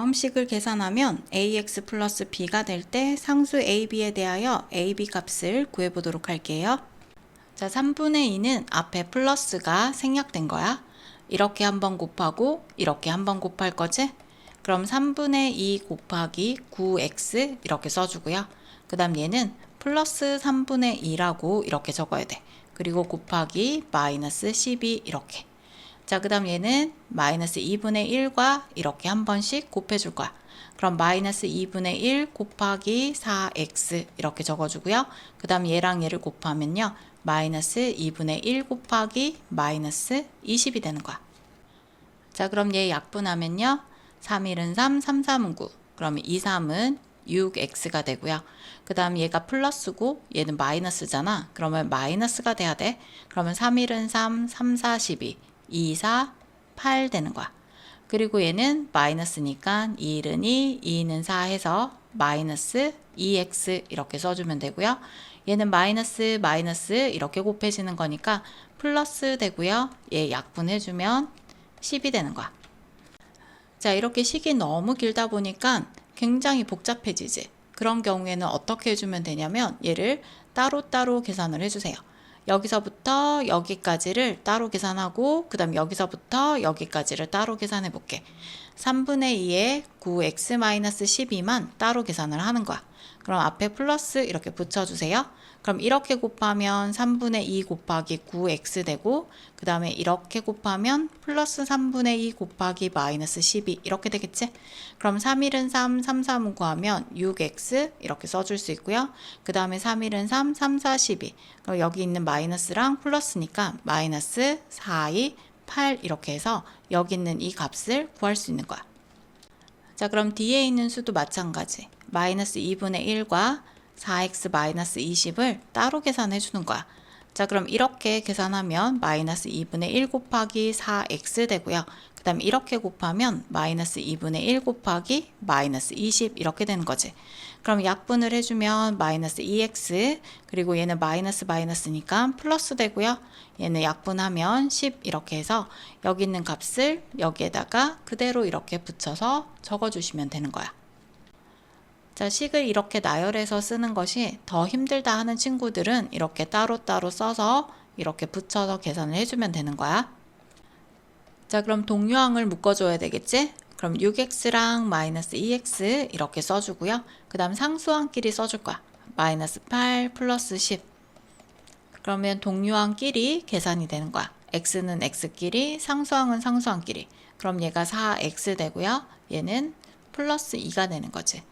다음 식을 계산하면 ax 플러스 b가 될 때 상수 ab에 대하여 ab 값을 구해보도록 할게요. 자, 3분의 2는 앞에 플러스가 생략된 거야. 이렇게 한번 곱하고 이렇게 한번 곱할 거지? 그럼 3분의 2 곱하기 9x 이렇게 써주고요. 그 다음 얘는 플러스 3분의 2라고 이렇게 적어야 돼. 그리고 곱하기 마이너스 12 이렇게. 자, 그 다음 얘는 마이너스 2분의 1과 이렇게 한 번씩 곱해줄 거야. 그럼 마이너스 2분의 1 곱하기 4x 이렇게 적어주고요. 그 다음 얘랑 얘를 곱하면요. 마이너스 2분의 1 곱하기 마이너스 20이 되는 거야. 자, 그럼 얘 약분하면요. 3, 1은 3, 3, 3은 9. 그럼 2, 3은 6x가 되고요. 그 다음 얘가 플러스고 얘는 마이너스잖아. 그러면 마이너스가 돼야 돼. 그러면 3, 1은 3, 3, 4, 12. 2, 4, 8 되는 거야. 그리고 얘는 마이너스니까 2, 1은 2, 2는 4 해서 마이너스 2x 이렇게 써주면 되고요. 얘는 마이너스 마이너스 이렇게 곱해지는 거니까 플러스 되고요. 얘 약분해주면 10이 되는 거야. 자, 이렇게 식이 너무 길다 보니까 굉장히 복잡해지지. 그런 경우에는 어떻게 해주면 되냐면 얘를 따로따로 계산을 해주세요. 여기서부터 여기까지를 따로 계산하고 그 다음 여기서부터 여기까지를 따로 계산해 볼게. 3분의 2에 9x-12만 따로 계산을 하는 거야. 그럼 앞에 플러스 이렇게 붙여주세요. 그럼 이렇게 곱하면 3분의 2 곱하기 9x 되고 그 다음에 이렇게 곱하면 플러스 3분의 2 곱하기 마이너스 12 이렇게 되겠지? 그럼 3, 1은 3, 3, 3은 구하면 6x 이렇게 써줄 수 있고요. 그 다음에 3, 1은 3, 3, 4, 12 그럼 여기 있는 마이너스랑 플러스니까 마이너스 4, 2, 8 이렇게 해서 여기 있는 이 값을 구할 수 있는 거야. 자, 그럼 뒤에 있는 수도 마찬가지. 마이너스 2분의 1과 4x 마이너스 20을 따로 계산해 주는 거야. 자, 그럼 이렇게 계산하면 마이너스 2분의 1 곱하기 4x 되고요. 그 다음 이렇게 곱하면 마이너스 2분의 1 곱하기 마이너스 20 이렇게 되는 거지. 그럼 약분을 해주면 마이너스 2x 그리고 얘는 마이너스 마이너스니까 플러스 되고요. 얘는 약분하면 10 이렇게 해서 여기 있는 값을 여기에다가 그대로 이렇게 붙여서 적어주시면 되는 거야. 자, 식을 이렇게 나열해서 쓰는 것이 더 힘들다 하는 친구들은 이렇게 따로따로 써서 이렇게 붙여서 계산을 해주면 되는 거야. 자, 그럼 동요항을 묶어줘야 되겠지? 그럼 6x랑 마이너스 2x 이렇게 써주고요. 그 다음 상수항끼리 써줄 거야. 마이너스 8 플러스 10. 그러면 동요항끼리 계산이 되는 거야. x는 x끼리, 상수항은 상수항끼리. 그럼 얘가 4x 되고요. 얘는 플러스 2가 되는 거지.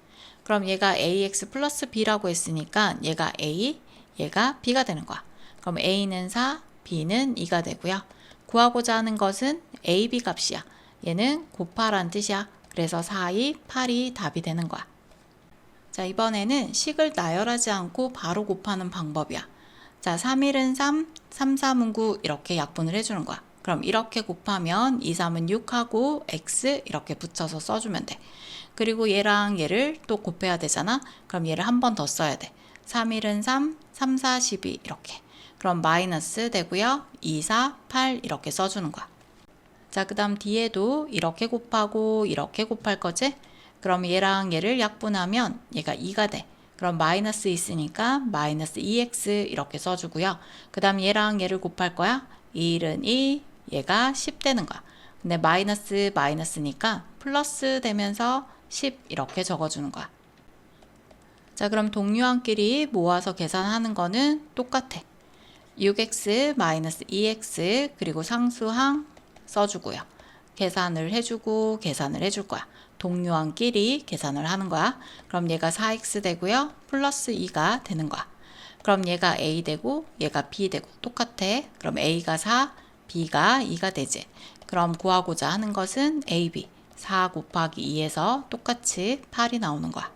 그럼 얘가 ax 플러스 b라고 했으니까 얘가 a, 얘가 b가 되는 거야. 그럼 a는 4, b는 2가 되고요. 구하고자 하는 것은 ab 값이야. 얘는 곱하란 뜻이야. 그래서 4, 2, 8이 답이 되는 거야. 자, 이번에는 식을 나열하지 않고 바로 곱하는 방법이야. 자, 3, 1은 3, 3, 3은 9 이렇게 약분을 해주는 거야. 그럼 이렇게 곱하면 2, 3은 6하고 x 이렇게 붙여서 써주면 돼. 그리고 얘랑 얘를 또 곱해야 되잖아. 그럼 얘를 한 번 더 써야 돼. 3, 1은 3, 3, 4, 12 이렇게. 그럼 마이너스 되고요. 2, 4, 8 이렇게 써주는 거야. 자, 그 다음 뒤에도 이렇게 곱하고 이렇게 곱할 거지? 그럼 얘랑 얘를 약분하면 얘가 2가 돼. 그럼 마이너스 있으니까 마이너스 2x 이렇게 써주고요. 그 다음 얘랑 얘를 곱할 거야. 1은 2, 얘가 10 되는 거야. 근데 마이너스 마이너스니까 플러스 되면서 10 이렇게 적어주는 거야. 자, 그럼 동요항끼리 모아서 계산하는 거는 똑같아. 6x 마이너스 2x 그리고 상수항 써주고요. 계산을 해주고 계산을 해줄 거야. 동요항끼리 계산을 하는 거야. 그럼 얘가 4x 되고요. 플러스 2가 되는 거야. 그럼 얘가 a 되고 얘가 b 되고 똑같아. 그럼 a가 4, b가 2가 되지. 그럼 구하고자 하는 것은 ab 4 곱하기 2에서 똑같이 8이 나오는 거야.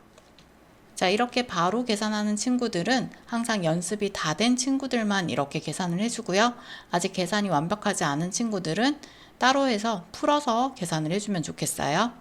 자, 이렇게 바로 계산하는 친구들은 항상 연습이 다 된 친구들만 이렇게 계산을 해주고요. 아직 계산이 완벽하지 않은 친구들은 따로 해서 풀어서 계산을 해주면 좋겠어요.